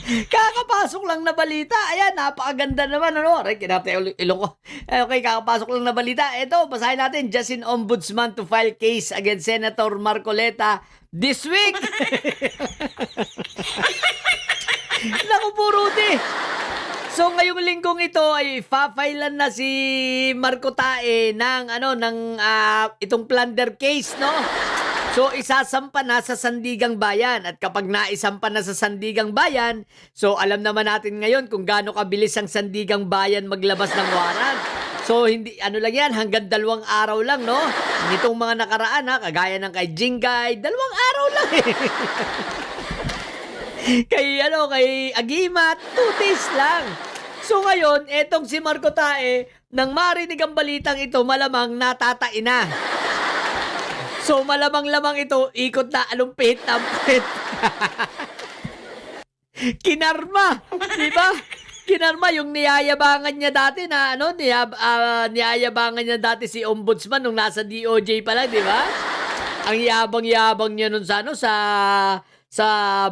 Kakapasok lang na balita. Ayan, napakaganda naman, ano? Aray, kinatay ilong ko. Okay, kakapasok lang na balita. Ito, basahin natin. Justin Ombudsman to file case against Senator Marcoleta this week. Naku po, Rudy. So ngayong linggong ito ay fa-filean na si Marco Tae ng itong plunder case, no? So isasampa na sa Sandigang Bayan, at kapag naisampa na sa Sandigang Bayan, so alam naman natin ngayon kung gaano kabilis ang Sandigang Bayan maglabas ng warrant. So hindi lang yan, hanggang 2 araw lang, no? Nitong mga nakaraan, kagaya ng kay Jingay, 2 araw lang eh. kay Agimat, 2 days lang. So ngayon, etong si Marco Tae, nang marinig ang balitang ito, malamang natatain na. So malamang-lamang ito, ikot na alumpit-ampit. Kinarma, di ba? Kinarma yung niyayabangan niya dati na niyayabangan niya dati si Ombudsman nung nasa DOJ pa lang, di ba? Ang yabang-yabang niya nun sa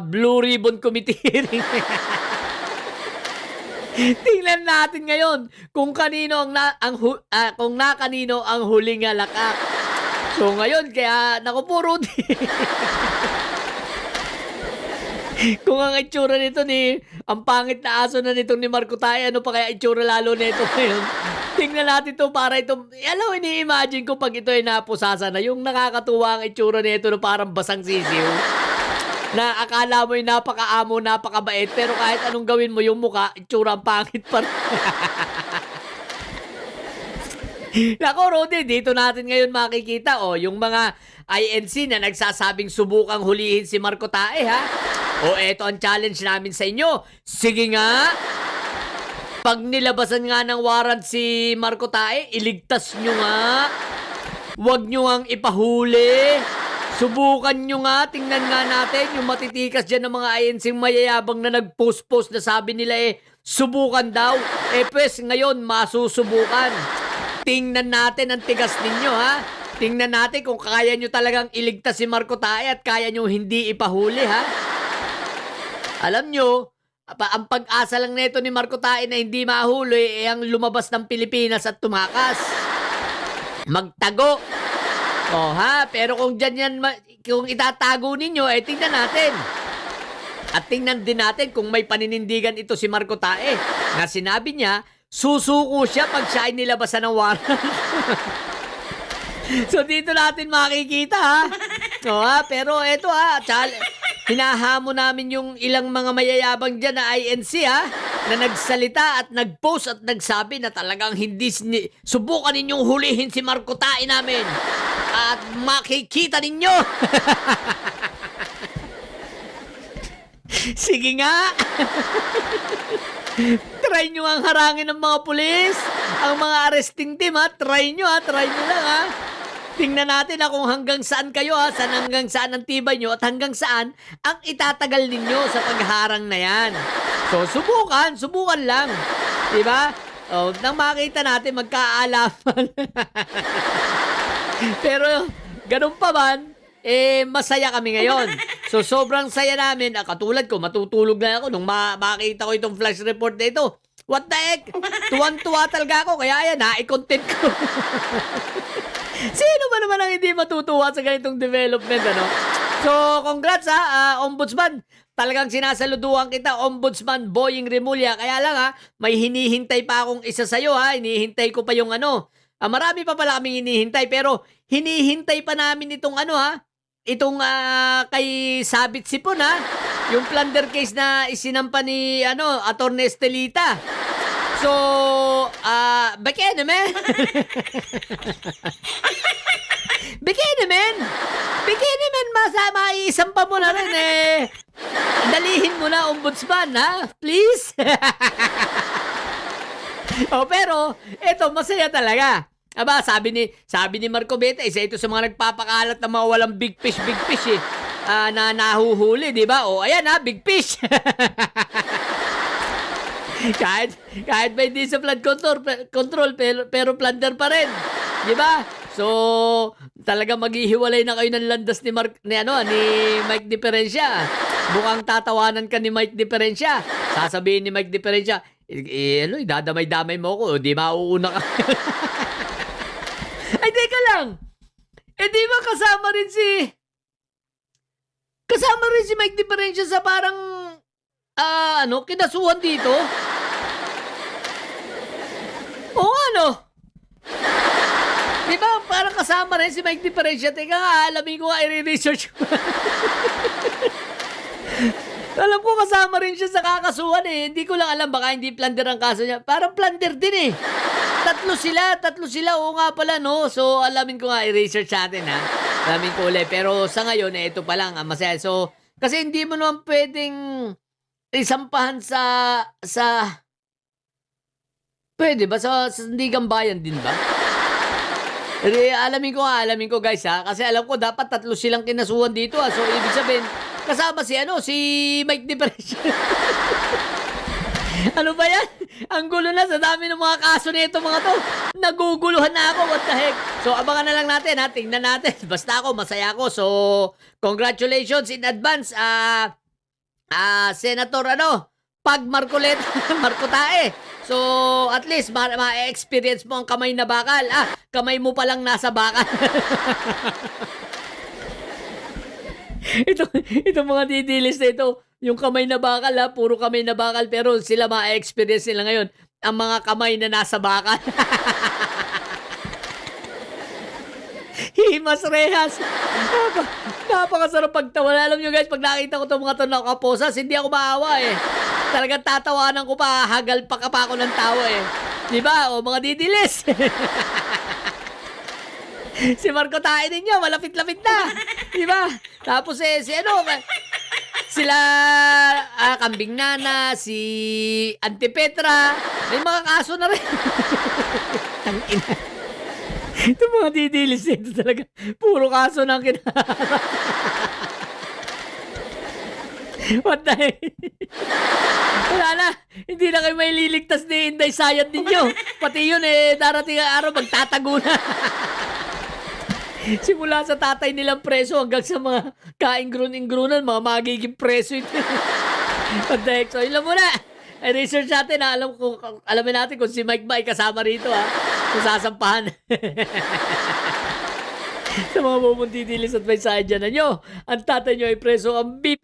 Blue Ribbon Committee hearing. Tingnan natin ngayon kung kanino kung kanino ang huling halakak. So ngayon, kaya naku po, Rudy. Kung ang itsura nito ang pangit na aso na nitong ni Marco Tae, ano pa kaya itsura lalo nito ngayon? Tingnan natin to para ito, ini-imagine ko pag ito ay napusasa na, yung nakakatuwa ang itsura nito na parang basang sisiw. Na akala mo yung napakaamo, napakabait, pero kahit anong gawin mo, yung mukha, itsura ang pangit pa rin. Nako, Rudy, dito natin ngayon makikita yung mga INC na nagsasabing subukang hulihin si Marco Tae, ha? Eto ang challenge namin sa inyo. Sige nga, pag nilabasan nga ng warrant si Marco Tae, iligtas nyo nga. Huwag nyo ang ipahuli. Subukan nyo nga, tingnan nga natin yung matitikas dyan ng mga INC mayayabang na nag-post-post na sabi nila subukan daw. Pues ngayon, masusubukan. Tingnan natin ang tigas ninyo, ha? Tingnan natin kung kaya nyo talagang iligtas si Marco Tae at kaya nyo hindi ipahuli, ha? Alam nyo, ang pag-asa lang nito ni Marco Tae na hindi mahuli ang lumabas ng Pilipinas at tumakas. Magtago. Pero kung kung itatago ninyo, tingnan natin. At tingnan din natin kung may paninindigan ito si Marco Tae na sinabi niya, susuko siya pag siya ay nilabasan ng warrant. So dito natin makikita, ha? Pero eto, hinahamon namin yung ilang mga mayayabang dyan na INC, na nagsalita at nagpost at nagsabi na talagang subukan ninyong hulihin si Marco Tae namin. At makikita ninyo. Sige nga. Try nyo ang harangin ng mga pulis, ang mga arresting team, try nyo lang, Tingnan natin kung hanggang saan kayo, hanggang saan ang tibay nyo at hanggang saan ang itatagal ninyo sa pagharang na yan. So subukan lang, diba? Nang makita natin magkaalaman. Pero ganun pa man, masaya kami ngayon. So sobrang saya namin, katulad ko, matutulog na ako nung makita ko itong flash report na ito. What the heck? Tuwan-tuwa talaga ako, kaya ayan, i-content ko. Sino ba naman ang hindi matutuwa sa ganitong development, ano? So, congrats, Ombudsman. Talagang sinasaluduhan kita, Ombudsman Boying Remulla. Kaya lang, may hinihintay pa akong isa sa'yo, Hinihintay ko pa yung marami pa pala kaming hinihintay, pero hinihintay pa namin itong itong kay Sabit Sipon, yung plunder case na isinampa ni Atty. Estelita. So, beke naman. Beke naman, maiisampa mo na rin dalihin mo na, Ombudsman, please. Pero eto, masaya talaga. Sabi ni Marco Beta, isa ito sa mga nagpapakalat ng mga walang big fish na nahuhuli, di ba? Ayan, big fish. kahit may hindi sa flood control pero plunder pa rin, di ba? So talaga maghihiwalay na kayo ng landas ni Mike Diferencia. Mukhang tatawanan ka ni Mike Diferensya. Sasabihin ni Mike Diferensya, ano, idadamay-damay mo ako, di mauuna ka. Ay, teka lang. Di ba kasama rin si Mike Diferensya sa parang, kinasuhan dito? Oo, ano? Di ba, parang kasama rin si Mike Diferensya. Teka nga, alamin ko nga, i-research ko. Alam ko kasama rin siya sa kakasuhan eh. Hindi ko lang alam, baka hindi plunder ang kaso niya. Parang plunder din eh. Tatlo sila. Oo nga pala, no? So, alamin ko nga, i-research natin, ha? Alamin ko ulit. Pero sa ngayon, ito pa lang, masaya. So, kasi hindi mo naman pwedeng isampahan pwede ba? Sa Sandigan Bayan din ba? Alamin ko guys, ha? Kasi alam ko, dapat tatlo silang kinasuhan dito, ha? So, ibig sabihin, kasama si Mike Diferensya. Ano ba yan? Ang gulo na sa dami ng mga kaso nito mga to. Naguguluhan na ako, what the heck. So, abangan na lang natin, ha? Tingnan natin. Basta ako, masaya ako. So, congratulations in advance, Senator, Pag Marcotae. So, at least, ma-experience mo ang kamay na bakal. Kamay mo palang nasa bakal. Ito mga didilis na ito, yung kamay na bakal, puro kamay na bakal, pero sila ma-experience nila ngayon ang mga kamay na nasa bakal. Himas Rehas. Napakasarap pagtawa. Alam nyo guys, pag nakita ko itong mga ito nakaposas, hindi ako maawa eh. Talagang tatawanan ko pa, hagal pa ako ng tawa eh. Diba? O mga didilis. Si Marcotae ninyo, malapit-lapit na. Diba? Tapos sila Kambing Nana, si Auntie Petra, may mga kaso na rin. Tangina. Ito mga didilis ito talaga. Puro kaso na kinaharap. What the heck? Wala na. Hindi na kayo may liligtas ni Inday Sayad ninyo. Pati yun darating ang araw magtatago na. Simula sa tatay nilang preso hanggang sa mga kainggrun-ingrunan, mga magiging preso ito. What the heck? So, ilan muna. Research natin, alamin natin kung si Mike ba ay kasama rito, ha? Kung sasampahan. Sa mga bubuntidilis at may sahid dyan na nyo, ang tatay nyo ay preso, ang BP.